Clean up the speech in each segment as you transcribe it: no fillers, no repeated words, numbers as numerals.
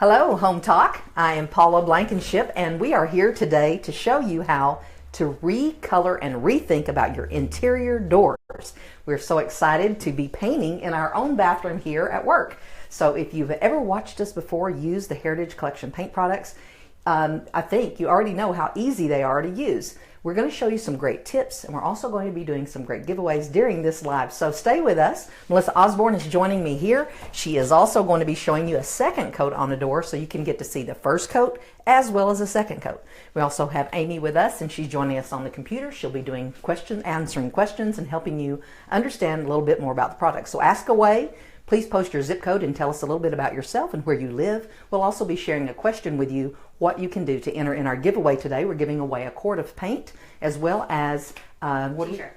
Hello, Home Talk. I am Paula Blankenship, and we are here today to show you how to recolor and rethink about your interior doors. We're so excited to be painting in our own bathroom here at work. So if you've ever watched us before use the Heritage Collection paint products, I think you already know how easy they are to use. We're going to show you some great tips, and we're also going to be doing some great giveaways during this live. So stay with us. Melissa Osborne is joining me here. She is also going to be showing you a second coat on the door so you can get to see the first coat as well as a second coat. We also have Amy with us, and she's joining us on the computer. She'll be doing answering questions and helping you understand a little bit more about the product. So ask away. Please post your zip code and tell us a little bit about yourself and where you live. We'll also be sharing a question with you, what you can do to enter in our giveaway today. We're giving away a quart of paint as well as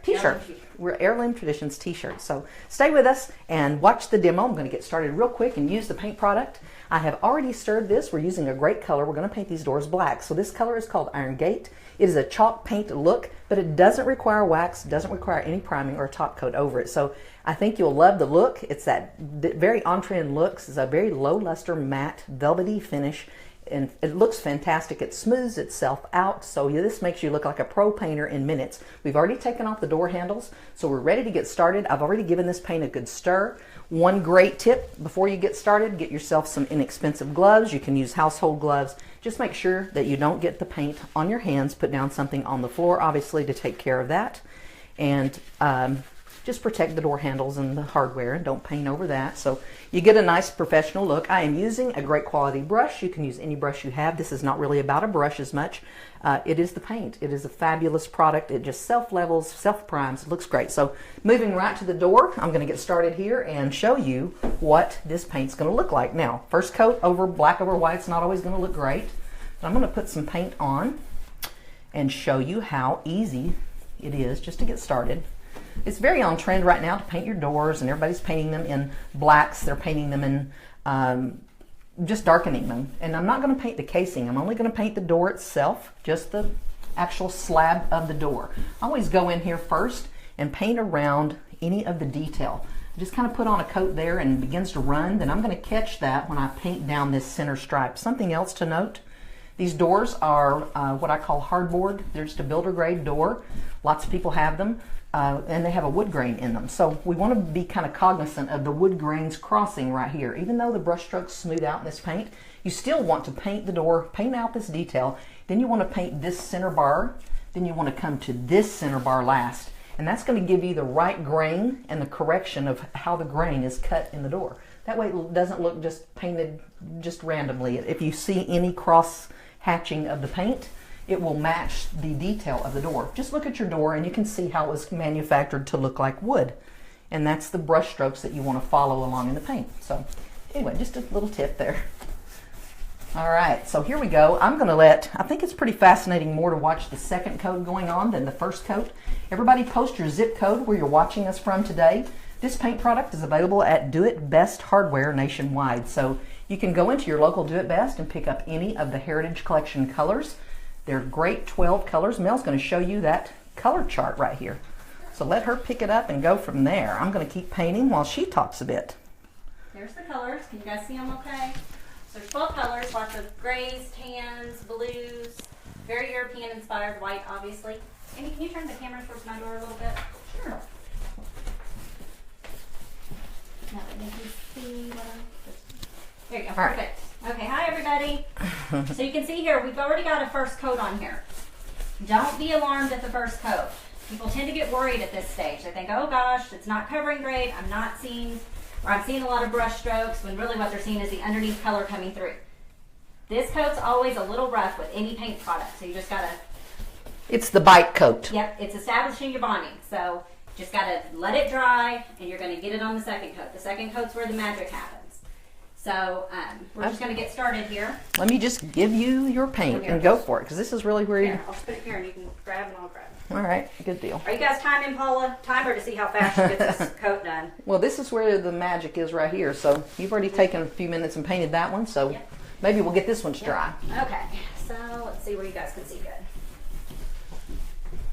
t-shirt. We're Heirloom Traditions t-shirts. So stay with us and watch the demo. I'm going to get started real quick and use the paint product. I have already stirred this. We're using a great color. We're going to paint these doors black. So this color is called Iron Gate. It is a chalk paint look, but it doesn't require wax, doesn't require any priming or a top coat over it. So I think you'll love the look. It's that very on-trend looks. It's a very low luster, matte, velvety finish, and it looks fantastic. It smooths itself out, so this makes you look like a pro painter in minutes. We've already taken off the door handles, so we're ready to get started. I've already given this paint a good stir. One great tip before you get started, get yourself some inexpensive gloves. You can use household gloves. Just make sure that you don't get the paint on your hands. Put down something on the floor, obviously, to take care of that. And just protect the door handles and the hardware and don't paint over that. So you get a nice professional look. I am using a great quality brush. You can use any brush you have. This is not really about a brush as much. It is the paint. It is a fabulous product. It just self-levels, self-primes. It looks great. So moving right to the door, I'm going to get started here and show you what this paint's going to look like. Now, first coat over black over white's not always going to look great. But I'm going to put some paint on and show you how easy it is just to get started. It's very on trend right now to paint your doors, and everybody's painting them in blacks. They're painting them in just darkening them. And I'm not going to paint the casing. I'm only going to paint the door itself, just the actual slab of the door. I always go in here first and paint around any of the detail. Just kind of put on a coat there and it begins to run. Then I'm going to catch that when I paint down this center stripe. Something else to note, these doors are what I call hardboard. They're just a builder grade door. Lots of people have them. And they have a wood grain in them. So we want to be kind of cognizant of the wood grains crossing right here. Even though the brush strokes smooth out in this paint, you still want to paint the door, paint out this detail. Then you want to paint this center bar. Then you want to come to this center bar last. And that's going to give you the right grain and the correction of how the grain is cut in the door. That way it doesn't look just painted just randomly. If you see any cross hatching of the paint, it will match the detail of the door. Just look at your door and you can see how it was manufactured to look like wood. And that's the brush strokes that you want to follow along in the paint. So anyway, just a little tip there. All right, so here we go. I'm going to I think it's pretty fascinating more to watch the second coat going on than the first coat. Everybody post your zip code where you're watching us from today. This paint product is available at Do It Best Hardware nationwide. So you can go into your local Do It Best and pick up any of the Heritage Collection colors. They're great 12 colors. Mel's going to show you that color chart right here. So let her pick it up and go from there. I'm going to keep painting while she talks a bit. There's the colors. Can you guys see them okay? So there's 12 colors, lots of grays, tans, blues, very European inspired, white obviously. Amy, can you turn the camera towards my door a little bit? Sure. Now that you can see what there you go, perfect. Right. Okay, hi everybody. So you can see here, we've already got a first coat on here. Don't be alarmed at the first coat. People tend to get worried at this stage. They think, oh gosh, it's not covering great. I'm seeing a lot of brush strokes, when really what they're seeing is the underneath color coming through. This coat's always a little rough with any paint product, so you just gotta... It's the bite coat. Yep, it's establishing your bonding. So just gotta let it dry, and you're gonna get it on the second coat. The second coat's where the magic happens. So we're just going to get started here. Let me just give you your paint and go for it, because this is really where you... Here, I'll put it here and you can grab and I'll grab it. All right, good deal. Are you guys timing, Paula? Timer to see how fast she gets this coat done. Well, this is where the magic is right here. So you've already taken a few minutes and painted that one, so maybe we'll get this one to dry. Okay, so let's see where you guys can see good.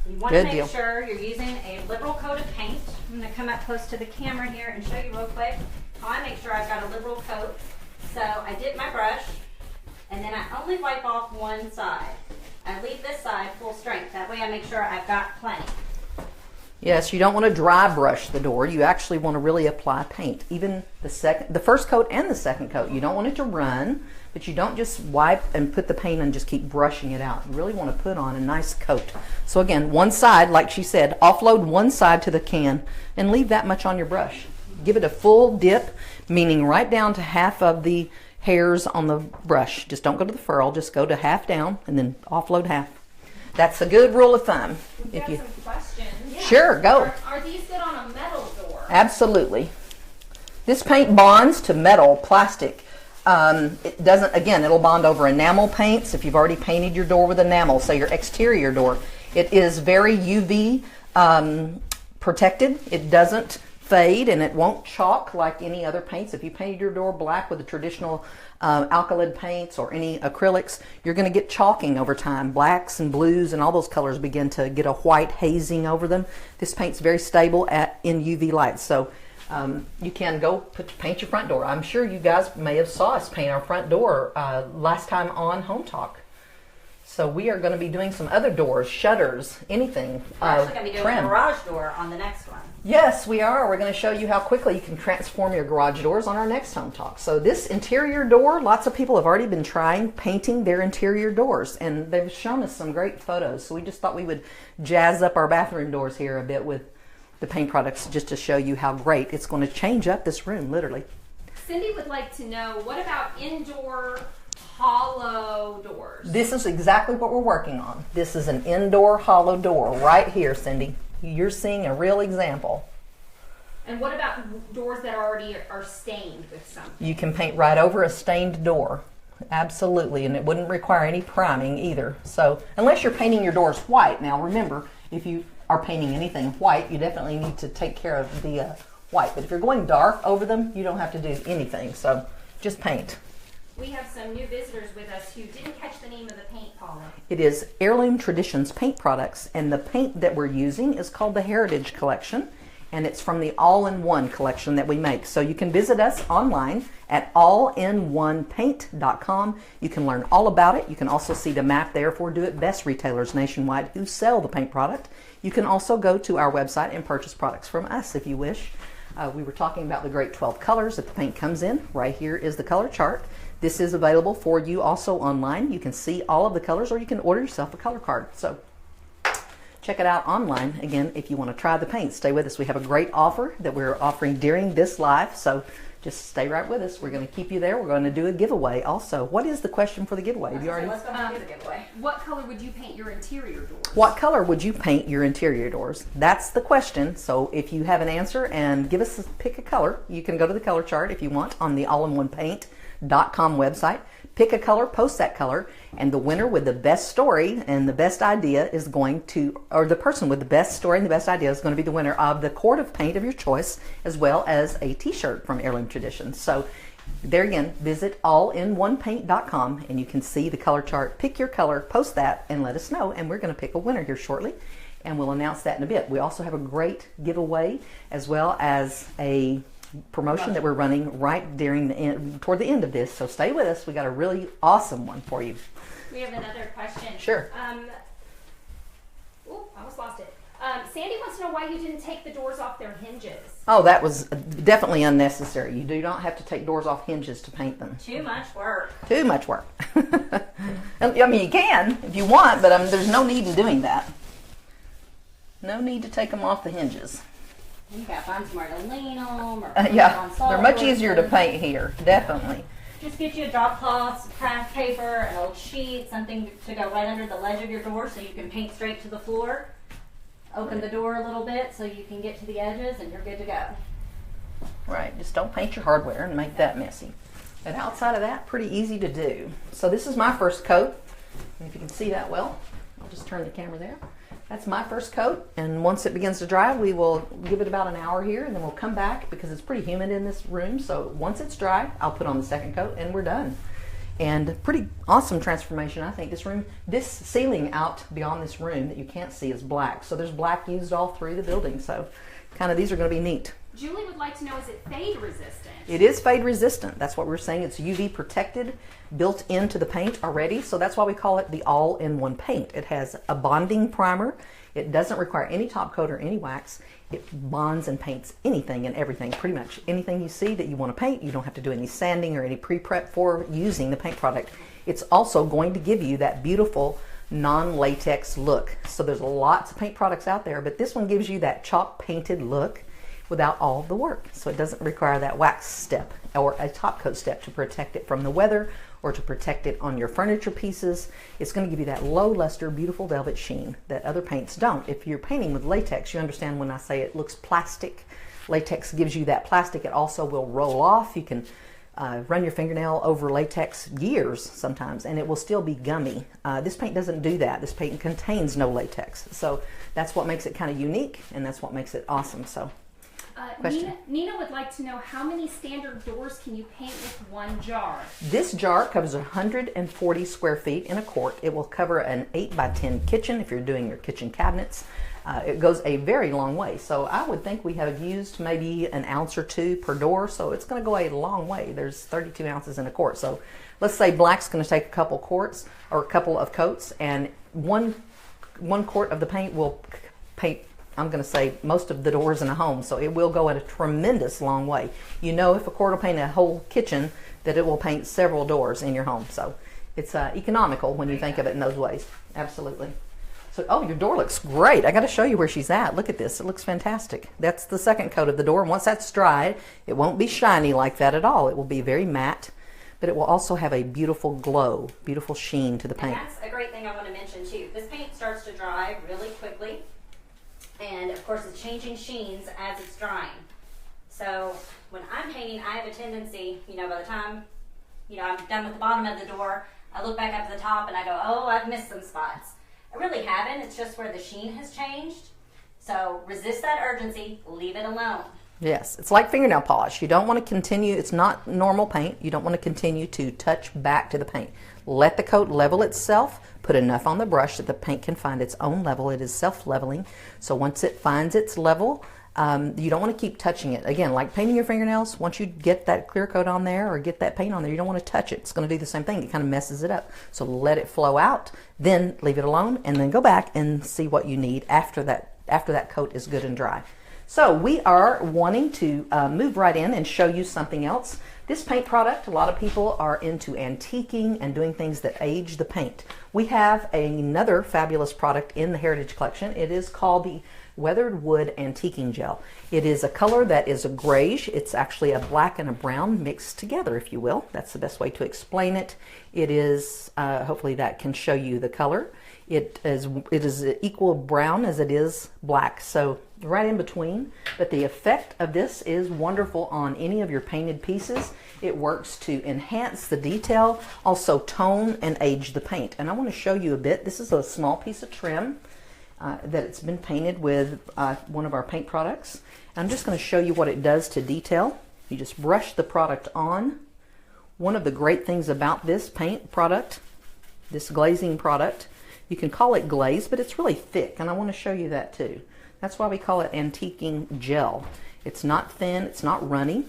You want to make sure you're using a liberal coat of paint. I'm going to come up close to the camera here and show you real quick. I make sure I've got a liberal coat. So I dip my brush And then I only wipe off one side. I leave this side full strength. That way I make sure I've got plenty. Yes, you don't want to dry brush the door. You actually want to really apply paint. Even the first coat and the second coat. You don't want it to run, but you don't just wipe and put the paint and just keep brushing it out. You really want to put on a nice coat. So again, one side, like she said, offload one side to the can and leave that much on your brush. Give it a full dip, meaning right down to half of the hairs on the brush. Just don't go to the furl, just go to half down and then offload half. That's a good rule of thumb. We've got some questions. Yeah. Sure, go. Are these good on a metal door? Absolutely. This paint bonds to metal, plastic. It doesn't, again, it'll bond over enamel paints. If you've already painted your door with enamel, say your exterior door, it is very UV protected. It doesn't fade and it won't chalk like any other paints. If you painted your door black with the traditional alkyd paints or any acrylics, you're going to get chalking over time. Blacks and blues and all those colors begin to get a white hazing over them. This paint's very stable in UV light. So you can go paint your front door. I'm sure you guys may have saw us paint our front door last time on Home Talk. So we are going to be doing some other doors, shutters, anything. We're actually going to be doing a garage door on the next one. Yes, we are. We're going to show you how quickly you can transform your garage doors on our next Home Talk. So this interior door, lots of people have already been trying painting their interior doors, and they've shown us some great photos. So we just thought we would jazz up our bathroom doors here a bit with the paint products just to show you how great it's going to change up this room, literally. Cindy would like to know, what about indoor hollow doors? This is exactly what we're working on. This is an indoor hollow door right here, Cindy. You're seeing a real example. And what about doors that already are stained with something? You can paint right over a stained door. Absolutely, and it wouldn't require any priming either. So unless you're painting your doors white. Now remember, if you are painting anything white, you definitely need to take care of the white. But if you're going dark over them, you don't have to do anything. So just paint. We have some new visitors with us who didn't catch the name of the paint, Paula. It is Heirloom Traditions paint products, and the paint that we're using is called the Heritage Collection, and it's from the All-in-One collection that we make. So you can visit us online at allinonepaint.com. You can learn all about it. You can also see the map there for Do It Best retailers nationwide who sell the paint product. You can also go to our website and purchase products from us if you wish. We were talking about the great 12 colors that the paint comes in. Right here is the color chart. This is available for you also online. You can see all of the colors, or you can order yourself a color card. So check it out online. Again, if you want to try the paint, stay with us. We have a great offer that we're offering during this live, so just stay right with us. We're going to keep you there. We're going to do a giveaway also. What is the question for the giveaway? Have you already? Let's go ahead and do the giveaway. What color would you paint your interior doors? What color would you paint your interior doors? That's the question. So if you have an answer and pick a color, you can go to the color chart if you want on the allinonepaint.com website. Pick a color, post that color, and the winner with the best story and the best idea is going to, or the person with the best story and the best idea is going to be the winner of the quart of paint of your choice, as well as a t-shirt from Heirloom Traditions. So there again, visit allinonepaint.com and you can see the color chart. Pick your color, post that, and let us know, and we're going to pick a winner here shortly, and we'll announce that in a bit. We also have a great giveaway as well as a promotion that we're running right toward the end of this, so stay with us. We got a really awesome one for you. We have another question. Sure. I almost lost it. Sandy wants to know why you didn't take the doors off their hinges. Oh, that was definitely unnecessary. You do not have to take doors off hinges to paint them. Too much work. Too much work. I mean, you can if you want, but there's no need in doing that. No need to take them off the hinges. You gotta find somewhere to lean on. Or yeah, they're much easier to paint here, definitely. Just get you a drop cloth, some craft paper, an old sheet, something to go right under the ledge of your door so you can paint straight to the floor. Open the door a little bit so you can get to the edges and you're good to go. Right, just don't paint your hardware and make that messy. But outside of that, pretty easy to do. So this is my first coat, and if you can see that well, I'll just turn the camera there. That's my first coat, and once it begins to dry, we will give it about an hour here, and then we'll come back because it's pretty humid in this room. So once it's dry, I'll put on the second coat, and we're done. And pretty awesome transformation, I think. This ceiling out beyond this room that you can't see is black. So there's black used all through the building. So kind of these are going to be neat. Julie would like to know, is it fade resistant? It is fade resistant. That's what we're saying. It's UV protected, built into the paint already. So that's why we call it the all-in-one paint. It has a bonding primer. It doesn't require any top coat or any wax. It bonds and paints anything and everything. Pretty much anything you see that you want to paint, you don't have to do any sanding or any pre-prep for using the paint product. It's also going to give you that beautiful non-latex look. So there's lots of paint products out there, but this one gives you that chalk painted look without all the work. So it doesn't require that wax step or a top coat step to protect it from the weather or to protect it on your furniture pieces. It's going to give you that low luster, beautiful velvet sheen that other paints don't. If you're painting with latex, you understand when I say it looks plastic. Latex gives you that plastic. It also will roll off. You can run your fingernail over latex years sometimes and it will still be gummy. This paint doesn't do that. This paint contains no latex. So that's what makes it kind of unique and that's what makes it awesome. So Nina would like to know, how many standard doors can you paint with one jar? This jar covers 140 square feet in a quart. It will cover an 8 by 10 kitchen if you're doing your kitchen cabinets. It goes a very long way. So I would think we have used maybe an ounce or two per door. So it's going to go a long way. There's 32 ounces in a quart. So let's say black's going to take a couple quarts or a couple of coats, and one quart of the paint will paint, I'm going to say, most of the doors in a home. So it will go at a tremendous long way. You know, if a quart will paint a whole kitchen, that it will paint several doors in your home. So it's economical when you think of it in those ways. Absolutely. So, oh, your door looks great. I got to show you where she's at. Look at this. It looks fantastic. That's the second coat of the door. And once that's dried, it won't be shiny like that at all. It will be very matte, but it will also have a beautiful glow, beautiful sheen to the paint. And that's a great thing I want to mention too. This paint starts to dry really quickly. And of course it's changing sheens as it's drying. So when I'm painting, I have a tendency, by the time, I'm done with the bottom of the door, I look back up to the top and I go, oh, I've missed some spots. I really haven't. It's just where the sheen has changed. So resist that urgency, leave it alone. Yes, it's like fingernail polish. You don't want to continue, it's not normal paint. You don't want to continue to touch back to the paint. Let the coat level itself. Put enough on the brush that the paint can find its own level. It is self-leveling. So once it finds its level, you don't want to keep touching it. Again, like painting your fingernails, once you get that clear coat on there or get that paint on there, you don't want to touch it. It's going to do the same thing. It kind of messes it up. So let it flow out, then leave it alone, and then go back and see what you need after that coat is good and dry. So we are wanting to move right in and show you something else. This paint product, a lot of people are into antiquing and doing things that age the paint. We have another fabulous product in the Heritage Collection. It is called the Weathered Wood Antiquing Gel. It is a color that is a grayish. It's actually a black and a brown mixed together, if you will. That's the best way to explain it. It is, hopefully that can show you the color. It is equal brown as it is black, so right in between. But the effect of this is wonderful on any of your painted pieces. It works to enhance the detail, also tone and age the paint. And I want to show you a bit. This is a small piece of trim that it's been painted with one of our paint products. I'm just going to show you what it does to detail. You just brush the product on. One of the great things about this paint product, this glazing product, you can call it glaze, but it's really thick, and I want to show you that too. That's why we call it antiquing gel. It's not thin, it's not runny.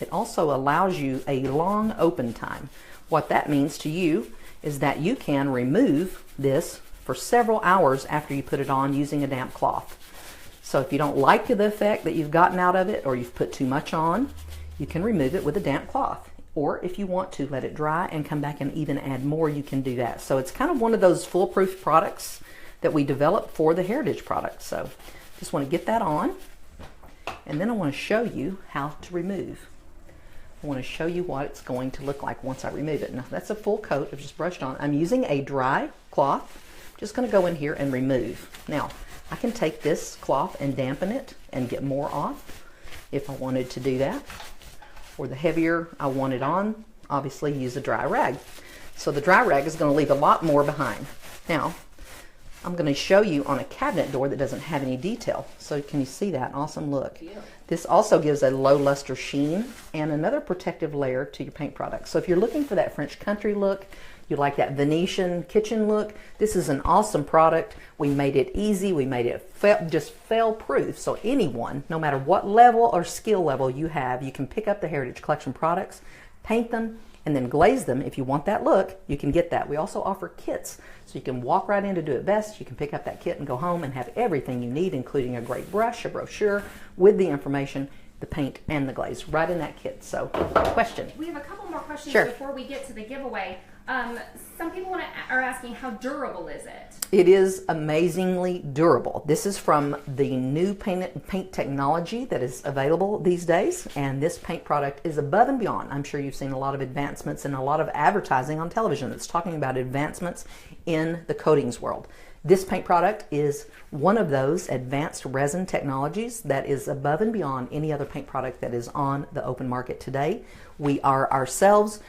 It also allows you a long open time. What that means to you is that you can remove this for several hours after you put it on using a damp cloth. So if you don't like the effect that you've gotten out of it, or you've put too much on, you can remove it with a damp cloth. Or if you want to let it dry and come back and even add more, you can do that. So it's kind of one of those foolproof products that we developed for the Heritage product. So just want to get that on, and then I want to show you how to remove. I want to show you what it's going to look like once I remove it. Now that's a full coat. I've just brushed on. I'm using a dry cloth. Just going to go in here and remove. Now I can take this cloth and dampen it and get more off if I wanted to do that. Or the heavier I want it on, obviously use a dry rag. So the dry rag is going to leave a lot more behind. Now, I'm going to show you on a cabinet door that doesn't have any detail. So can you see that? Awesome look. Yeah. This also gives a low luster sheen and another protective layer to your paint product. So if you're looking for that French country look, you like that Venetian kitchen look, this is an awesome product. We made it easy. We made it just fail-proof. So anyone, no matter what level or skill level you have, you can pick up the Heritage Collection products, paint them, and then glaze them. If you want that look, you can get that. We also offer kits, so you can walk right in to do it best. You can pick up that kit and go home and have everything you need, including a great brush, a brochure with the information, the paint, and the glaze right in that kit. So, question? We have a couple more questions Sure. before we get to the giveaway. Some people are asking, how durable is it? It is amazingly durable. This is from the new paint technology that is available these days, and this paint product is above and beyond. I'm sure you've seen a lot of advancements and a lot of advertising on television that's talking about advancements in the coatings world. This paint product is one of those advanced resin technologies that is above and beyond any other paint product that is on the open market today. We are ourselves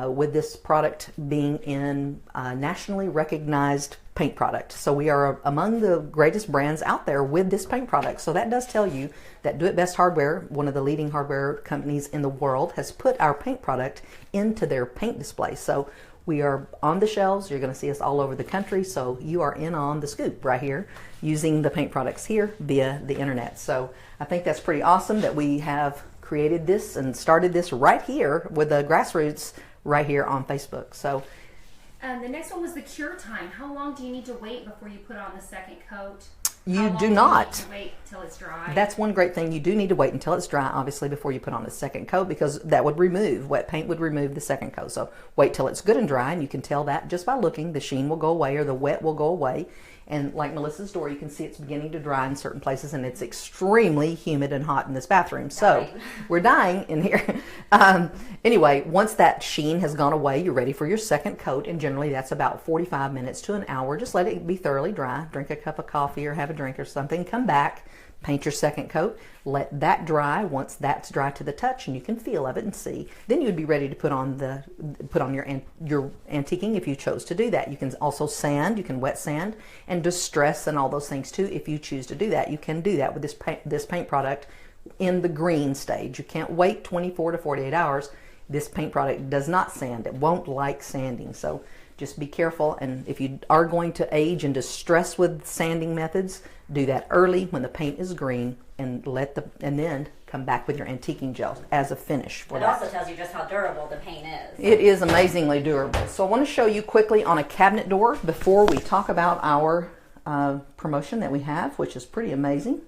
with this product being in nationally recognized paint product. So we are among the greatest brands out there with this paint product. So that does tell you that Do It Best Hardware, one of the leading hardware companies in the world, has put our paint product into their paint display. So we are on the shelves. You're going to see us all over the country. So you are in on the scoop right here using the paint products here via the internet. So I think that's pretty awesome that we have created this and started this right here with the grassroots right here on Facebook. So the next one was the cure time. How long do you need to wait before you put on the second coat? You do not. Do you need to wait till it's dry? That's one great thing. You do need to wait until it's dry, obviously, before you put on the second coat, because that would remove, wet paint would remove the second coat. So wait till it's good and dry, and you can tell that just by looking. The sheen will go away, or the wet will go away. And like Melissa's door, you can see it's beginning to dry in certain places, and it's extremely humid and hot in this bathroom. So we're dying in here. Anyway, once that sheen has gone away, you're ready for your second coat, and generally that's about 45 minutes to an hour. Just let it be thoroughly dry. Drink a cup of coffee or have a drink or something. Come back, paint your second coat, let that dry. Once that's dry to the touch and you can feel of it and see, then you would be ready to put on your antiquing if you chose to do that. You can also sand, you can wet sand and distress and all those things too if you choose to do that. You can do that with this paint product in the green stage. You can't wait 24 to 48 hours. This paint product does not sand. It won't like sanding. So just be careful, and if you are going to age and distress with sanding methods, do that early when the paint is green, and then come back with your antiquing gel as a finish for that. It also tells you just how durable the paint is. It is amazingly durable. So I want to show you quickly on a cabinet door before we talk about our promotion that we have, which is pretty amazing.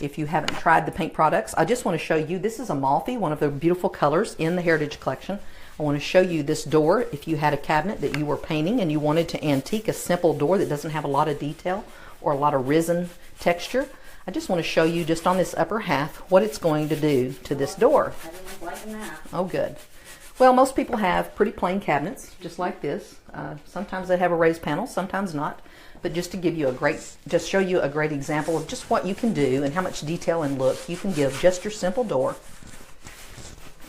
If you haven't tried the paint products, I just want to show you, this is Amalfi, one of the beautiful colors in the Heritage Collection. I want to show you this door. If you had a cabinet that you were painting and you wanted to antique a simple door that doesn't have a lot of detail or a lot of resin texture, I just want to show you just on this upper half what it's going to do to this door. I didn't like liking that. Oh, good. Well, most people have pretty plain cabinets, just like this. Sometimes they have a raised panel, sometimes not. But just to give you just show you a great example of just what you can do and how much detail and look you can give just your simple door.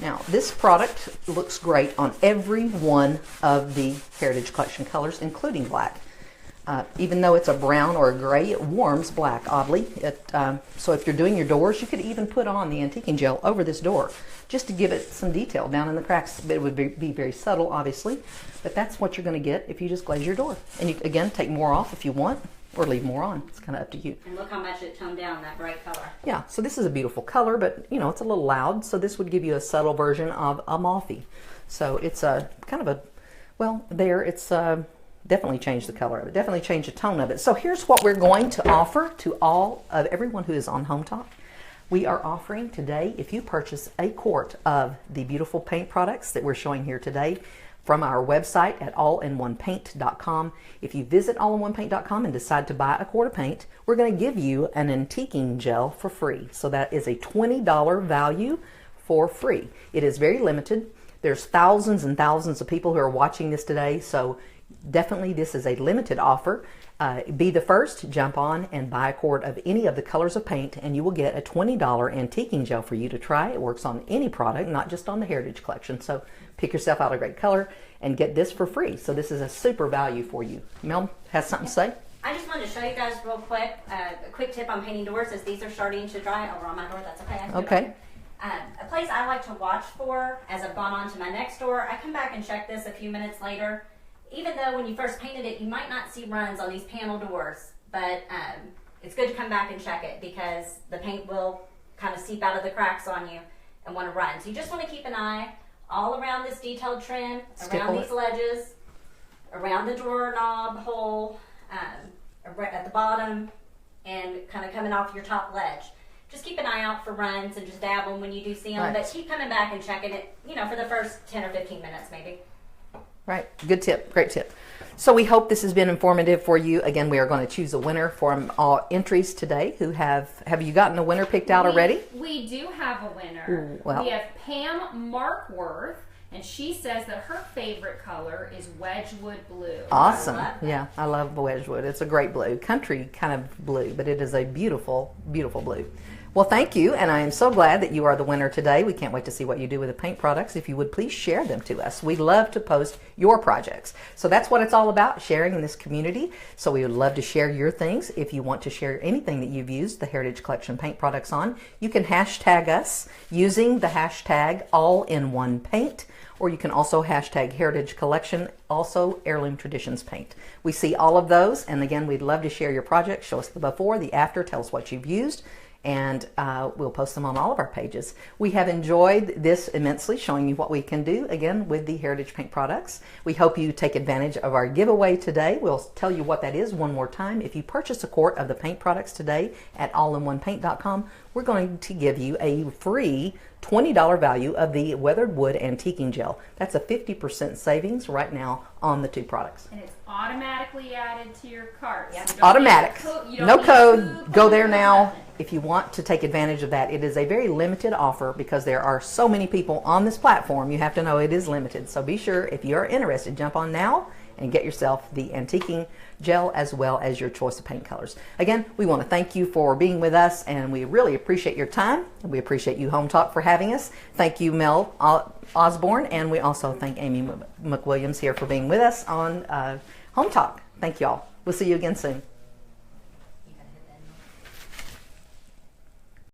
Now, this product looks great on every one of the Heritage Collection colors, including black. Even though it's a brown or a gray, it warms black, oddly. So if you're doing your doors, you could even put on the antiquing gel over this door, just to give it some detail down in the cracks. It would be very subtle, obviously, but that's what you're going to get if you just glaze your door. And you, again, take more off if you want, or leave more on. It's kind of up to you. And look how much it toned down, that bright color. Yeah, so this is a beautiful color, but you know, it's a little loud, so this would give you a subtle version of Amalfi. So it's a kind of a, well, there, it's definitely changed the color of it, definitely changed the tone of it. So here's what we're going to offer to everyone who is on Home Talk. We are offering today, if you purchase a quart of the beautiful paint products that we're showing here today from our website at allinonepaint.com, if you visit allinonepaint.com and decide to buy a quart of paint, we're going to give you an antiquing gel for free. So that is a $20 value for free. It is very limited. There's thousands and thousands of people who are watching this today, so definitely this is a limited offer. Be the first, jump on and buy a quart of any of the colors of paint, and you will get a $20 antiquing gel for you to try. It works on any product, not just on the Heritage Collection. So pick yourself out a great color and get this for free. So this is a super value for you. Mel has something to say? I I just wanted to show you guys real quick, a quick tip on painting doors as these are starting to dry over on my door. That's okay. I can do it. Okay. A place I like to watch for as I've gone on to my next door, I come back and check this a few minutes later. Even though when you first painted it, you might not see runs on these panel doors, but it's good to come back and check it because the paint will kind of seep out of the cracks on you and want to run. So you just want to keep an eye all around this detailed trim, around these ledges, around the drawer knob hole, at the bottom, and kind of coming off your top ledge. Just keep an eye out for runs and just dab them when you do see them, but keep coming back and checking it, for the first 10 or 15 minutes maybe. Right. Good tip. Great tip. So we hope this has been informative for you. Again, we are going to choose a winner from all entries today. Who have you gotten a winner picked out already? We do have a winner. Ooh, well. We have Pam Markworth, and she says that her favorite color is Wedgwood blue. Awesome. Yeah, I love Wedgwood. It's a great blue. Country kind of blue, but it is a beautiful, beautiful blue. Well, thank you, and I am so glad that you are the winner today. We can't wait to see what you do with the paint products. If you would please share them to us. We love to post your projects. So that's what it's all about, sharing in this community. So we would love to share your things. If you want to share anything that you've used the Heritage Collection paint products on, you can hashtag us using the hashtag AllInOnePaint, or you can also hashtag Heritage Collection, also Heirloom Traditions Paint. We see all of those, and again, we'd love to share your projects. Show us the before, the after, tell us what you've used, and we'll post them on all of our pages. We have enjoyed this immensely, showing you what we can do, again, with the Heritage Paint products. We hope you take advantage of our giveaway today. We'll tell you what that is one more time. If you purchase a quart of the paint products today at allinonepaint.com, we're going to give you a free $20 value of the weathered wood antiquing gel. That's a 50% savings right now on the two products. And it's automatically added to your cart. Yep. So you don't Automatic. No code. Go there now. Nothing. If you want to take advantage of that, it is a very limited offer because there are so many people on this platform. You have to know it is limited. So be sure, if you're interested, jump on now and get yourself the antiquing gel as well as your choice of paint colors. Again, we want to thank you for being with us, and we really appreciate your time. We appreciate you, Home Talk, for having us. Thank you, Mel Osborne, and we also thank Amy McWilliams here for being with us on Home Talk. Thank you all. We'll see you again soon.